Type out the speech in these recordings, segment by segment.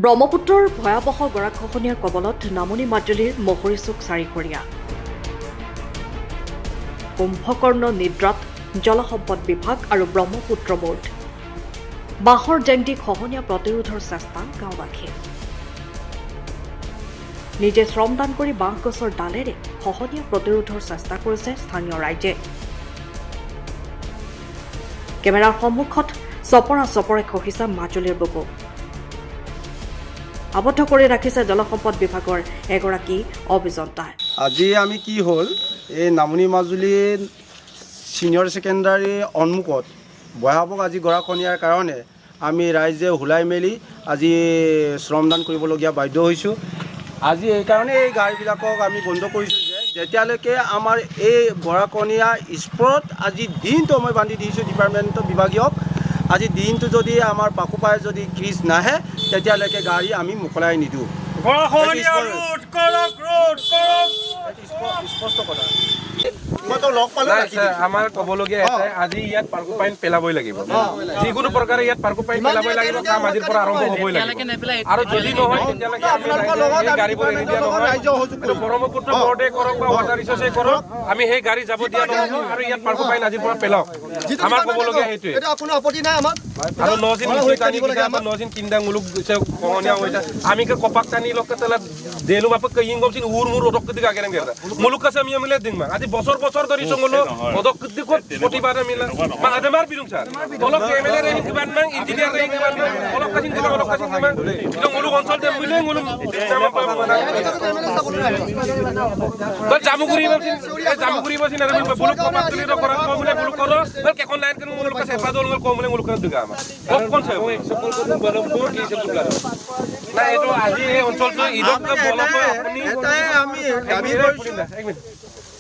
ব্ৰহ্মপুত্ৰৰ ভয়াৱহ গৰাখহনীয়াৰ কবলত নামনি মাজুলীৰ মহৰীচুক চাৰিখৰীয়া কুম্ভকৰ্ণ নিদ্ৰাত জলসম্পদ বিভাগ আৰু ব্ৰহ্মপুত্ৰ বোৰ্ড বাঁহৰ জেং দি খহনীয়া প্ৰতিৰোধৰ চেষ্টা গাঁওবাসীৰ নিজে শ্ৰমদান কৰি বাঁহ গছৰ ডালেৰে খহনীয়া প্ৰতিৰোধৰ চেষ্টা কৰিছে স্থানীয় ৰাইজে কেমেৰাৰ সন্মুখত চপৰা চপৰে খহিছে মাজুলীৰ বুকু আবদ্ধ কৰি ৰাখিছে জলসম্পদ বিভাগৰ এগৰাকী অভিযন্তাই আজি আমি কি হ'ল এই নামনি মাজুলীৰ সিনিয়ৰ সেকেন্ডাৰী অন্মুখত ভয়াৱহ আজি গৰাখহনীয়াৰ কাৰণে আমি ৰাইজে হুলাই মেলি আজি শ্ৰমদান কৰিবলগীয়া বাধ্য হৈছোঁ আজি এইকাৰণে এই গাড়ীবিলাকক আমি বন্ধ কৰিছোঁ যে যেতিয়ালৈকে আমাৰ এই গৰাখহনীয়া স্পট আজি দিনটো মই বান্ধি দিছোঁ ডিপাৰ্টমেণ্টৰ বিভাগীয়ক আজি দিনটো যদি আমাৰ পাকুপাই যদি ক্ৰিজ নাহে তেতিয়ালৈকে গাড়ী আমি মোকলাই নিদিওঁ স্পষ্ট কথা আমাৰ ক'বলগীয়া আজি ইয়াত পাৰ্কোপাইন পেলাবই লাগিব যিকোনো প্ৰকাৰে ইয়াত পাৰ্কোপাইন পেলাবই লাগিব কাম আজিৰ পৰা আৰম্ভ হ'বই লাগিব আৰু যদি নহয় তেতিয়ালৈকে আমি গাড়ীবোৰ এৰি দিয়া নহয় ব্ৰহ্মপুত্ৰ বৰ্ডে কৰক বা ৱাটাৰ ৰিচোৰ্চে কৰক আমি সেই গাড়ী যাব দিয়া নহ'ব আৰু ইয়াত পাৰ্কোপাইন আজিৰ পৰা পেলাওক আমাৰ ক'বলগীয়া সেইটোৱে আৰু 9 দিন টানি গৈছে আমাৰ 9 দিন তিনিটা মুলুক গৈছে খহনীয়া হৈছে আমি কপাক টানি লগে তেলা দেলু বাপ কইং গমছিন উৰ মুৰ অদক দিকে আগে গেরা মুলুক কাছে আমি মিলে দিন আজি বছর বছর ধরি সঙ্গলো অদক দিকে প্রতিবারে মিলা মা আদমার বিরুং স্যার তলক এমএলএ রে কিবান মান ইঞ্জিনিয়ার রে কিবান মান অলক কাছিন দিলে অলক কাছিন দিমা ইনো মুলুক অঞ্চল দে মিলে মুলুক জামা পাবো না তো জামুগুরি বসিন আর মুলুক কপাক তুলি র করা মুলে মুলুক করো বল কেখন লাইন করে মুলুক কাছে পাদল মুলুক কমলে মুলুক করে দিগা আমা কোন আছে ওই সকল কোন বলম কোন কি সব করলা না এটো আজি এই অঞ্চলটো ইদক বলম আপনি আমি দাবী কৰিছোঁ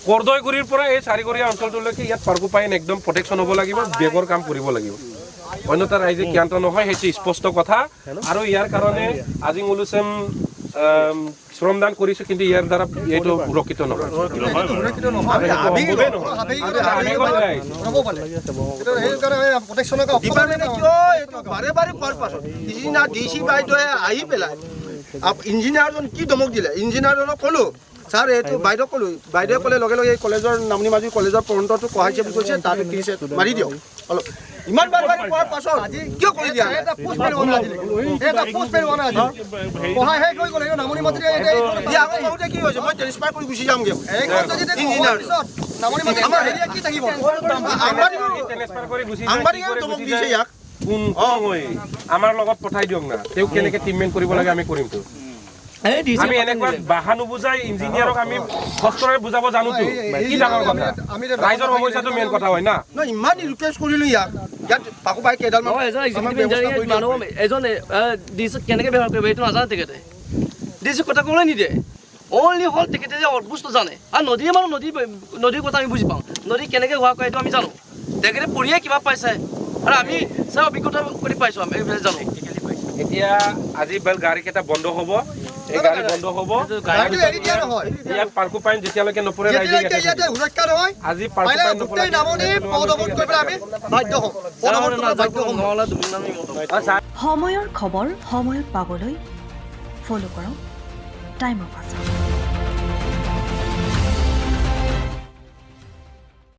কৰদৈগুৰিৰ পৰা এই চাৰিগৰীয়া অঞ্চলটোলৈকে ইয়াত পাৰ্কোপাইন একদম প্ৰটেকশ্যন হ'ব লাগিব বেগৰ কাম কৰিব লাগিব অন্যথা ৰাইজে জ্ঞাত নহয় সেইটো স্পষ্ট কথা আৰু ইয়াৰ কাৰণে আজি মুলুচেম শ্ৰমদান কৰিছোঁ কিন্তু ইয়াৰ দ্বাৰা এইটো সুৰক্ষিত নহয় ইঞ্জিনিয়াৰজন কি ধমক দিলে ইঞ্জিনিয়াৰজনক ক'লোঁ ছাৰ এইটো বাইদেউ ক'লোঁ বাইদেৱে ক'লে লগে লগে এই কলেজৰ নামনি মাজুলী কলেজৰ ফ্ৰণ্টটো কঢ়াইছে বুলি কৈছে তাত কিছে মাৰি দিয়ক অলপ ইমান বাৰ কোৱাৰ পাছত কিয় কৰি দিয়া কি হৈছে মই ট্ৰেন্সফাৰ কৰি গুচি যামগৈ ইয়াক আমাৰ লগত পঠাই দিয়ক না তেওঁক কেনেকৈ ট্ৰিটমেণ্ট কৰিব লাগে আমি কৰিমতো আমি এনেকুৱা বাহা নুবুজাই ইঞ্জিনিয়াৰক আমি কষ্টৰে বুজাব জানোতো কি ডাঙৰ কথা ৰাইজৰ সমস্যাটো মেইন কথা হয় না ইমান ৰিকুৱেষ্ট কৰিলোঁ ইয়াক ইয়াত পাকুপাই কেইডাল এজন ডিচিক কেনেকৈ ব্যৱহাৰ কৰিব এইটো নাজানে তেখেতে ডিচিক কথা ক'বলৈ নিদিয়ে অনলি হ'ল তেখেতে যে বস্তু জানে আৰু নদীয়ে মানুহ নদীৰ কথা আমি বুজি পাওঁ নদী কেনেকৈ হোৱা কৰে এইটো আমি জানো তেখেতে পঢ়িয়ে কিবা পাইছে আৰু আমি চাই অভিজ্ঞতা কৰি পাইছোঁ আমি জানো এতিয়া আজি বেল গাড়ীকেইটা বন্ধ হ'ব এই গাড়ী বন্ধ হ'ব ইয়াত পাৰ্কোপাইন যেতিয়ালৈকে নপৰে ৰাইজে আজি পাৰ্কোপাইন নপৰে সময়ৰ খবৰ সময়ত পাবলৈ ফলো কৰক টাইম অফ